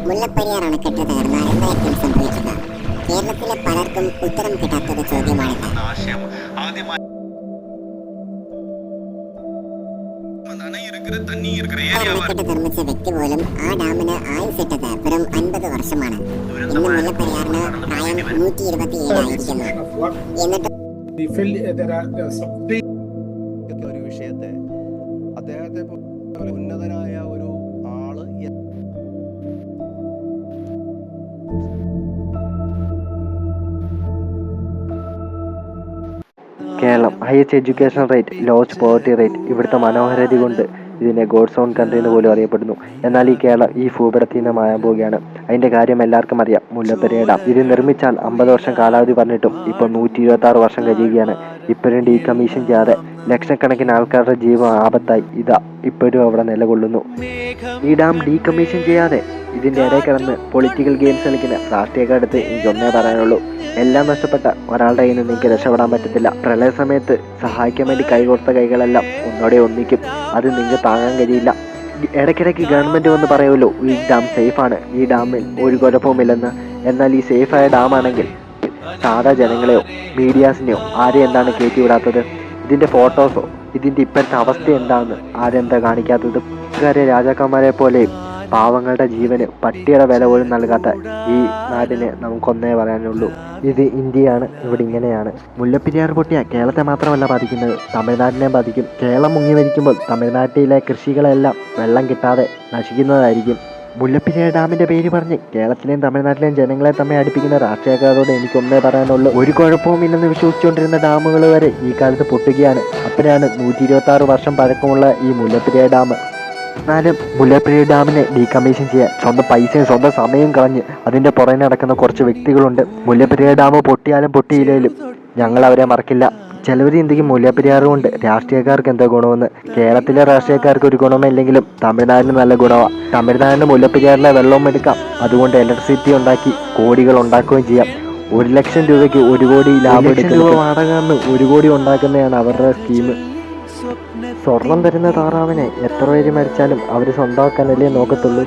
മുല്ലപ്പെരിയാർ അണക്കെട്ട് തകർന്നാൽ എന്തായിരിക്കും സംഭവിക്കുക? കേരളത്തിലെ പലർക്കും ഉത്തരം കിട്ടാത്തൊരു ചോദ്യമാണിത്. അണക്കെട്ട് നിർമ്മിച്ച വ്യക്തി പോലും ആ ഡാമിന് ആയുസിട്ടത് വെറും 50 വർഷമാണ്. ഇന്ന് മുല്ലപ്പെരിയാറിന് പ്രായം 127 ആയിരിക്കുന്നു. എന്നിട്ട് ഒരു വിഷയത്തെ അദ്ദേഹത്തെ ഉന്നതനായ ഒരു ആള് Keralam highest education rate, lowest poverty rate. ഇവിടുത്തെ മനോഹാരിത കൊണ്ട് ഇതിനെ ഗോഡ്സ് ഓൺ കൺട്രി എന്ന് പോലും അറിയപ്പെടുന്നു. എന്നാൽ ഈ കേരളം ഈ ഭൂപടത്തിൽ നിന്ന് മായാൻ പോവുകയാണ്. അതിൻ്റെ കാര്യം എല്ലാവർക്കും അറിയാം. മുല്ലപ്പെരിയാർ ഡാം ഇത് നിർമ്മിച്ചാൽ 50 വർഷം കാലാവധി പറഞ്ഞിട്ടും ഇപ്പോൾ 126 വർഷം കഴിയുകയാണ്. ഇപ്പോഴും ഡീകമ്മീഷൻ ചെയ്യാതെ ലക്ഷക്കണക്കിന് ആൾക്കാരുടെ ജീവൻ ആപത്തായി ഇതാ ഇപ്പോഴും അവിടെ നിലകൊള്ളുന്നു. ഈ ഡാം ഡീകമ്മീഷൻ ചെയ്യാതെ ഇതിൻ്റെ ഇടയിൽ കിടന്ന് പൊളിറ്റിക്കൽ ഗെയിംസ് കളിക്കുന്ന രാഷ്ട്രീയക്കാരടുത്ത് എനിക്കൊന്നേ പറയാനുള്ളൂ. എല്ലാം നഷ്ടപ്പെട്ട ഒരാളുടെ കയ്യിൽ നിന്ന് നിങ്ങൾക്ക് രക്ഷപ്പെടാൻ പറ്റത്തില്ല. പ്രളയ സമയത്ത് സഹായിക്കാൻ വേണ്ടി കൈകോർത്ത കൈകളെല്ലാം ഒന്നോടെ ഒന്നിക്കും. അത് നിങ്ങൾക്ക് താങ്ങാൻ കഴിയില്ല. ഇടയ്ക്കിടയ്ക്ക് ഗവൺമെൻറ് വന്ന് പറയുമല്ലോ ഈ ഡാം സേഫാണ്, ഈ ഡാമിൽ ഒരു കുഴപ്പവുമില്ലെന്ന്. എന്നാൽ ഈ സേഫായ ഡാമാണെങ്കിൽ സാധാ ജനങ്ങളെയോ മീഡിയാസിനെയോ ആരെയും എന്താണ് കയറ്റിവിടാത്തത്? ഇതിൻ്റെ ഫോട്ടോസോ ഇതിൻ്റെ ഇപ്പോഴത്തെ അവസ്ഥ എന്താണെന്ന് ആരെന്താ കാണിക്കാത്തത്? രാജാക്കന്മാരെ പോലെയും പാവങ്ങളുടെ ജീവന് പട്ടിയുടെ വില പോലും നൽകാത്ത ഈ നാടിനെ നമുക്കൊന്നേ പറയാനുള്ളൂ, ഇത് ഇന്ത്യയാണ്, ഇവിടെ ഇങ്ങനെയാണ്. മുല്ലപ്പെരിയാർ പൊട്ടിയ കേരളത്തെ മാത്രമല്ല ബാധിക്കുന്നത്, തമിഴ്നാടിനെ ബാധിക്കും. കേരളം മുങ്ങി മരിക്കുമ്പോൾ തമിഴ്നാട്ടിലെ കൃഷികളെല്ലാം വെള്ളം കിട്ടാതെ നശിക്കുന്നതായിരിക്കും. മുല്ലപ്പെരിയാർ ഡാമിൻ്റെ പേര് പറഞ്ഞ് കേരളത്തിലെയും തമിഴ്നാട്ടിലെയും ജനങ്ങളെ തമ്മിൽ അടുപ്പിക്കുന്ന രാഷ്ട്രീയക്കാരോട് എനിക്കൊന്നേ പറയാനുള്ളൂ. ഒരു കുഴപ്പവുമില്ലെന്ന് വിശ്വസിച്ചുകൊണ്ടിരുന്ന ഡാമുകൾ വരെ ഈ കാലത്ത് പൊട്ടുകയാണ്. അപ്പോഴാണ് 126 വർഷം പഴക്കമുള്ള ഈ മുല്ലപ്പെരിയാർ ഡാം. എന്നാലും മുല്ലപ്പെരിയാർ ഡാമിനെ ഡീകമ്മീഷൻ ചെയ്യാൻ സ്വന്തം പൈസയും സ്വന്തം സമയവും കളഞ്ഞ് അതിൻ്റെ പുറകെ നടക്കുന്ന കുറച്ച് വ്യക്തികളുണ്ട്. മുല്ലപ്പെരിയാർ ഡാം പൊട്ടിയാലും പൊട്ടിയില്ലേലും ഞങ്ങൾ അവരെ മറക്കില്ല. ചിലവർ ചിന്തിക്കും മുല്ലപ്പെരിയാർ കൊണ്ട് രാഷ്ട്രീയക്കാർക്ക് എന്താ ഗുണമെന്ന്. കേരളത്തിലെ രാഷ്ട്രീയക്കാർക്ക് ഒരു ഗുണമില്ലെങ്കിലും തമിഴ്നാടിന് നല്ല ഗുണമാണ്. തമിഴ്നാടിന് മുല്ലപ്പെരിയാറിലെ വെള്ളവും എടുക്കാം, അതുകൊണ്ട് ഇലക്ട്രിസിറ്റി ഉണ്ടാക്കി കോടികൾ ഉണ്ടാക്കുകയും ചെയ്യാം. 1 ലക്ഷം രൂപയ്ക്ക് 1 കോടി ലാഭം എടുക്കുന്ന രൂപ വാടക 1 കോടി ഉണ്ടാക്കുന്നതാണ് അവരുടെ സ്കീം. സ്വർണം തരുന്ന താറാവിനെ എത്ര പേര് മരിച്ചാലും അവർ സ്വന്തമാക്കാനല്ലേ നോക്കത്തുള്ളൂ.